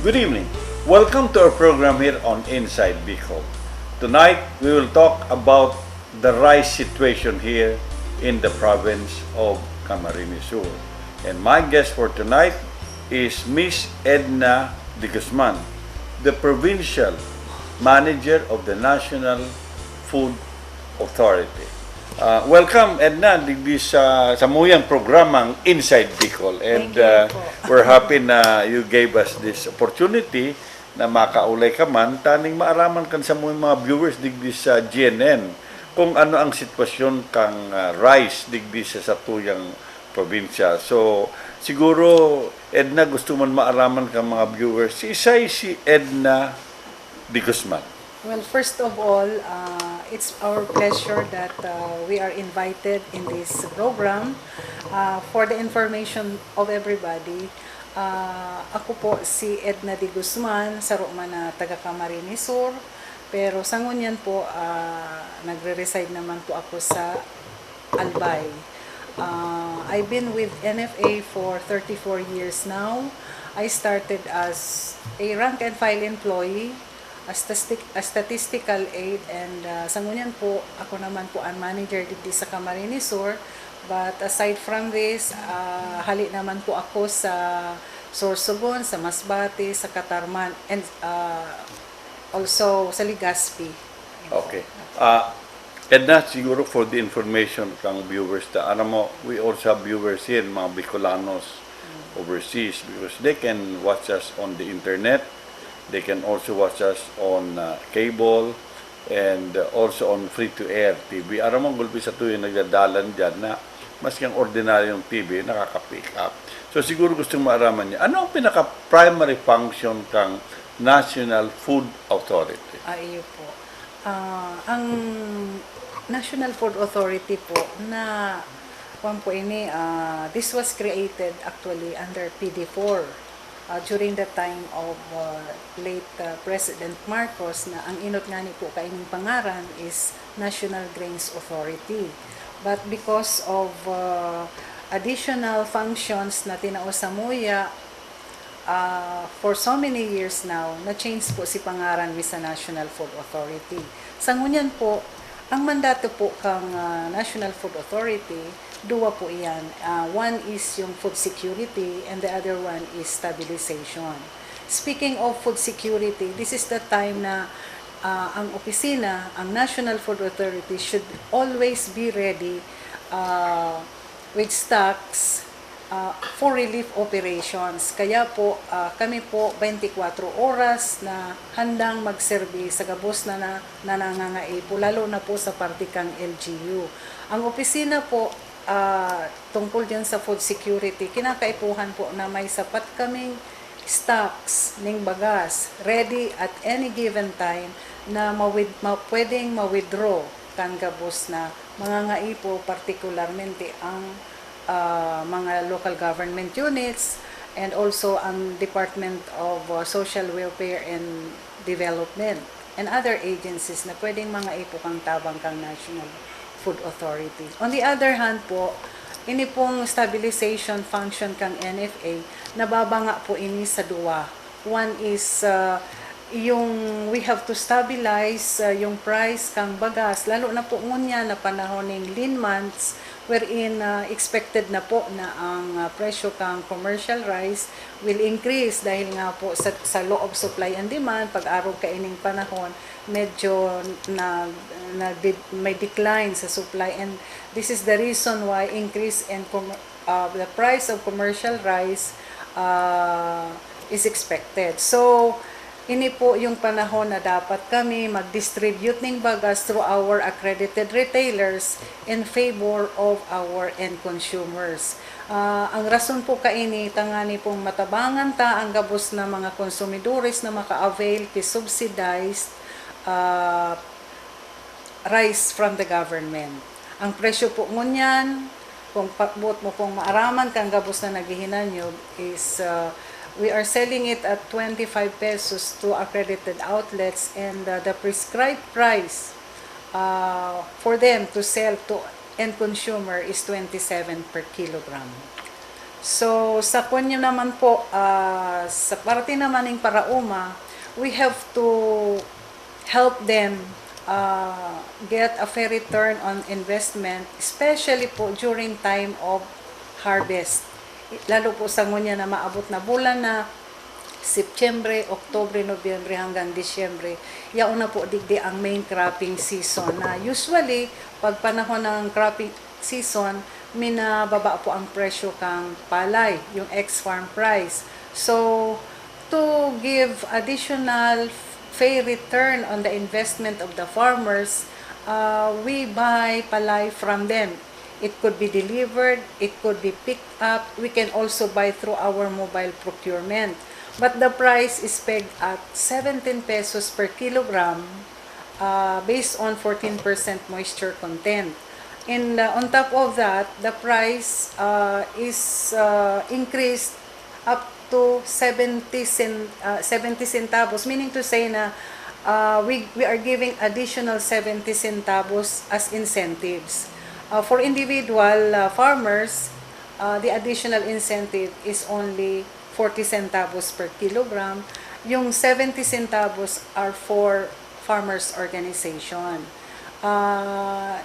Good evening. Welcome to our program here on Inside Bicol. Tonight, we will talk about the rice situation here in the province of Camarines Sur. And my guest for tonight is Miss Edna de Guzman, the provincial manager of the National Food Authority. Welcome, Edna, digdi sa muyang programang Inside Bicol. And Thank you po. we're happy na you gave us this opportunity na makaulay ka man, taning maaraman kan sa mga viewers digdi sa GNN kung ano ang sitwasyon kang rice digdi sa satuyang probinsya. So, siguro, Edna, gusto man maaraman ka mga viewers, si Edna de Guzman. Well, first of all, it's our pleasure that we are invited in this program. For the information of everybody, ako po si Edna de Guzman, saro man na taga Camarines Sur. Pero sa ngunyan po, nagre-reside naman po ako sa Albay. I've been with NFA for 34 years now. I started as a rank and file employee, a statistical aide, and sa ngunyan po, ako naman po ang manager dito sa Camarines Sur. But aside from this, hali naman po ako sa Sorsogon, sa Masbate, sa Catarman, and also sa Legazpi. Okay. Edna, siguro for the information kang viewers, we also have viewers here, mga Bicolanos overseas, because they can watch us on the internet. They can also watch us on cable and also on free-to-air TV. Aram ang gulpi sa tuyo nagdadalan dyan na maski ang ordinaryong TV nakaka-pick up. So siguro gustong maaraman niya, ano ang pinaka-primary function kang National Food Authority? Iyo po. Ang National Food Authority po na this was created actually under PD4. During the time of late President Marcos, na ang inot nga ni po kaining pangaran is National Grains Authority. But because of additional functions na tinao sa MUYA, for so many years now, na-change po si pangaran mi sa National Food Authority. Sa ngunyan po, ang mandato po kang National Food Authority, dua po iyan. One is yung food security and the other one is stabilization. Speaking of food security, this is the time na ang opisina, ang National Food Authority should always be ready with stocks for relief operations. Kaya po, kami po 24 oras na handang magserbi sa gabos na nanangangaipo, lalo na po sa partikang LGU. Ang opisina po, tungkol dyan sa food security, kinakaipuhan po na may sapat kaming stocks ng bagas ready at any given time na pwedeng ma-withdraw kan gabos na mga ngaipo, particularmente ang mga local government units and also ang Department of Social Welfare and Development and other agencies na pwedeng mga ipo kang tabang kang National Food Authority. On the other hand po, ini pong stabilization function kang NFA, nababanga po ini sa duwa. One is yung we have to stabilize yung price kang bagas, lalo na po ngunya na panahon ng lean months, wherein expected na po na ang presyo kang commercial rice will increase dahil nga po sa law of supply and demand, pag-araw kaining panahon, medyo may decline sa supply, and this is the reason why increase in the price of commercial rice is expected. So, ini po yung panahon na dapat kami mag-distribute ng bagas through our accredited retailers in favor of our end consumers. Ang rason po kaini, tangani pong matabangan ta ang gabos na mga konsumidores na maka-avail ki subsidized rice from the government. Ang presyo po ngunyan, kung pakbot mo pong maaraman kang gabos na naghihinanyog is we are selling it at 25 pesos to accredited outlets, and the prescribed price for them to sell to end consumer is 27 per kilogram. So sa kunyo naman po, sa parte naman ng Parauma, we have to help them get a fair return on investment, especially po during time of harvest. Lalo po sa ngunya na maabot na bulan na September, Oktubre, Nobyembre hanggang Disyembre. Yaon na po digdi ang main cropping season na usually pag panahon ng cropping season, minababa po ang presyo kang palay, yung ex-farm price. So, to give additional fair return on the investment of the farmers, we buy palay from them. It could be delivered, it could be picked up. We can also buy through our mobile procurement. But the price is pegged at 17 pesos per kilogram based on 14% moisture content. And on top of that, the price is increased up to 70 centavos, meaning to say na we are giving additional 70 centavos as incentives. For individual farmers, the additional incentive is only 40 centavos per kilogram. Yung 70 centavos are for farmers organization. The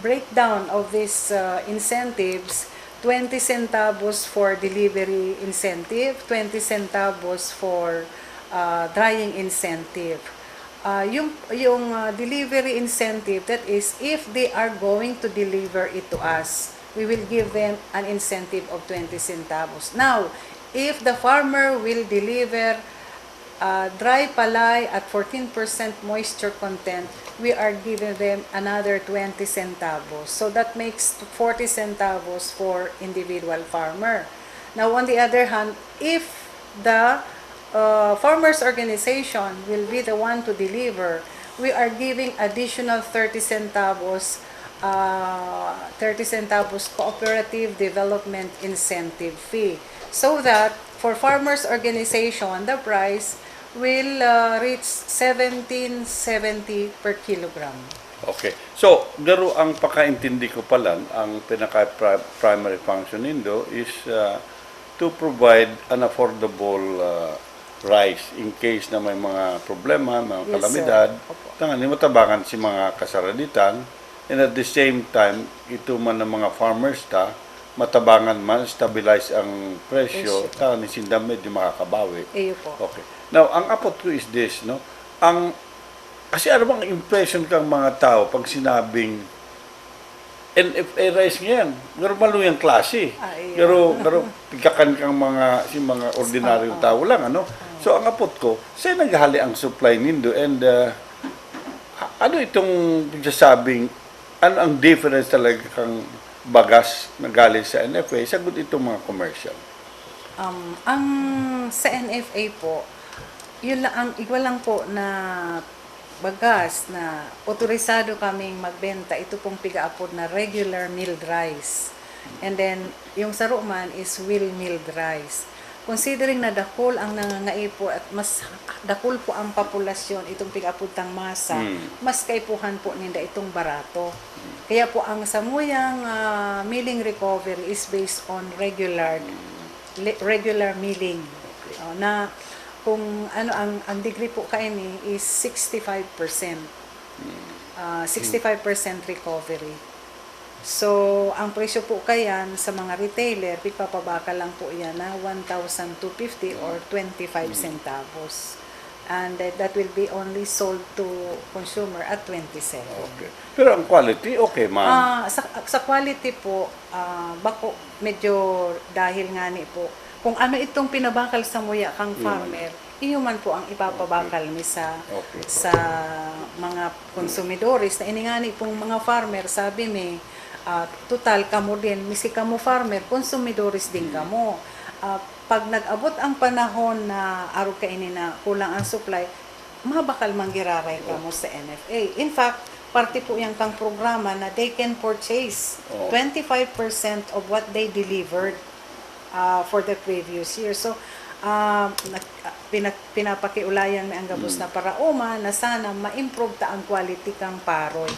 breakdown of these incentives, 20 centavos for delivery incentive, 20 centavos for drying incentive. Yung delivery incentive, that is, if they are going to deliver it to us, we will give them an incentive of 20 centavos. Now, if the farmer will deliver dry palay at 14% moisture content, we are giving them another 20 centavos. So that makes 40 centavos for individual farmer. Now, on the other hand, if the farmers organization will be the one to deliver, we are giving additional 30 centavos cooperative development incentive fee, so that for farmers organization the price will reach 17.70 per kilogram. Okay. So, garo ang pakaintindi ko pala, ang pinaka-primary function nindo is to provide an affordable rice in case na may mga problema, mga Yes, kalamidad, sir. Opo. tangan matabangan si mga kasaraditan, and at the same time, ito man ng mga farmers matabangan man, stabilize ang presyo, tangan ni sinda medyo makakabawi. Iyo po. Okay. Now, ang apot ko is this, no? Kasi ano bang impression kang mga tao pag sinabing NFA rice ngayon, normal yung klase. Iya. Pero pigkakan kang mga ordinaryong tao lang, ano? So, ang apot ko, saan naghali ang supply nindo? And ano itong pigsasabing, ano ang difference talaga kang bagas na galing sa NFA, sagot itong mga commercial? Ang sa NFA po, yun lang, ang igwa lang po na bagas na otorisado kaming magbenta, ito pong pigaapod na regular milled rice. And then, yung sa Roman is well milled rice. Considering na dakol ang nangangaipo at mas dakol po ang populasyon itong pigaapod tang masa, mas kaipuhan po ninda itong barato. Kaya po ang samuyang milling recovery is based on regular milling. Na kung ano ang degree po kaini is 65%. 65% recovery. So, ang presyo po kayan sa mga retailer, pipapabaka lang po yan na 1,250 or 25 centavos. And that will be only sold to consumer at 27. Okay. Pero ang quality, okay, ma'am. Sa quality po, bako medyo dahil nga ni po, kung ano itong pinabakal sa muya kang farmer, iyo man po ang ipapabakal mi sa mga konsumidores na iningani pong mga farmer, sabi mi, total kamo din, misi kamo farmer, konsumidores din kamo. Pag nag-abot ang panahon na araw kainin na kulang ang supply, mabakal manggiraray kamo sa NFA. In fact, parte po yan kang programa na they can purchase 25% of what they delivered for the previous year. So, pinapakiulayan may ang gabos na Parauma na sana ma-improve ta ang quality kang paroy.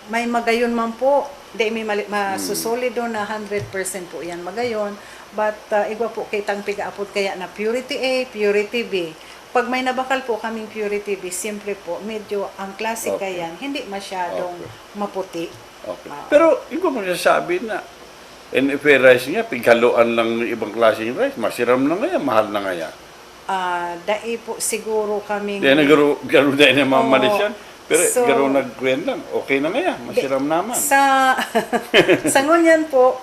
May magayon man po, di may masusolido na 100% po yan magayon, but igwa po kay tang pigaapod kaya na purity A, purity B. Pag may nabakal po kaming purity B, siyempre po, medyo ang klase Okay. kayan, hindi masyadong maputi. Okay. Pero, yung mo sasabi na, NFA rice nga, pighaluan lang ng ibang klaseng rice, masiram na nga yan, mahal na nga yan. Dai po siguro kaming... Di na garo dahil na mamalis yan. Pero So, garo nagkwen lang, okay na nga yan, masiram naman. Sa ngunyan po,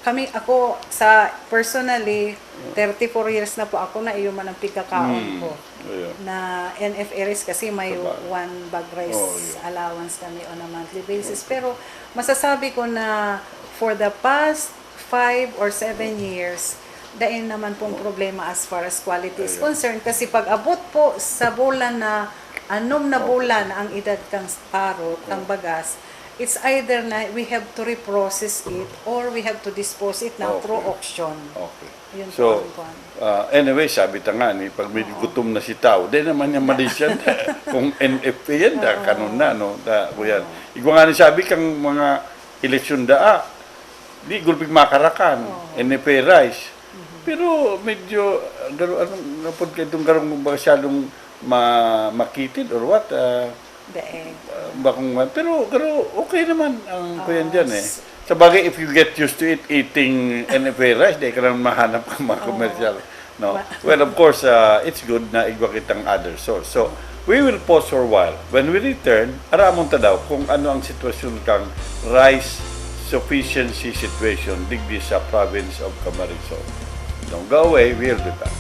ako sa personally 34 years na po ako na iyo man ang pigkakaon ko Ayun. na NFA rice kasi may Sabagay. one bag rice Oh, yeah. allowance kami on a monthly basis. Pero masasabi ko na for the past 5 or 7 years, dain naman pong problema as far as quality is Ayun. concerned. Kasi pag abot po sa bulan na anom na bulan ang edad kang parot, kang bagas, it's either na we have to reprocess it or we have to dispose it now through Okay. auction. Okay. Yun po So, ang kwan. anyway, sabi ta nga ni, pag may gutom na si tao, di naman niya malis yan. Kung NFA yan, kanon na, no? Yan. Ikaw nga ni sabi kang mga eleksyon di gulpig makarakan, NFA rice. Pero medyo, anong napod kayo itong garong masyadong makitid or what? Daig. Pero okay naman ang kuyan dyan eh. Sa bagay, if you get used to it, eating NFA rice, di ka lang mahanap ng mga commercial. No? Well, of course, it's good na igwa kitang other source. So, we will pause for a while. When we return, aramon ta daw kung ano ang sitwasyon kang rice sufficiency situation digdi sa province of Camarines Sur. Don't go away, we'll be back.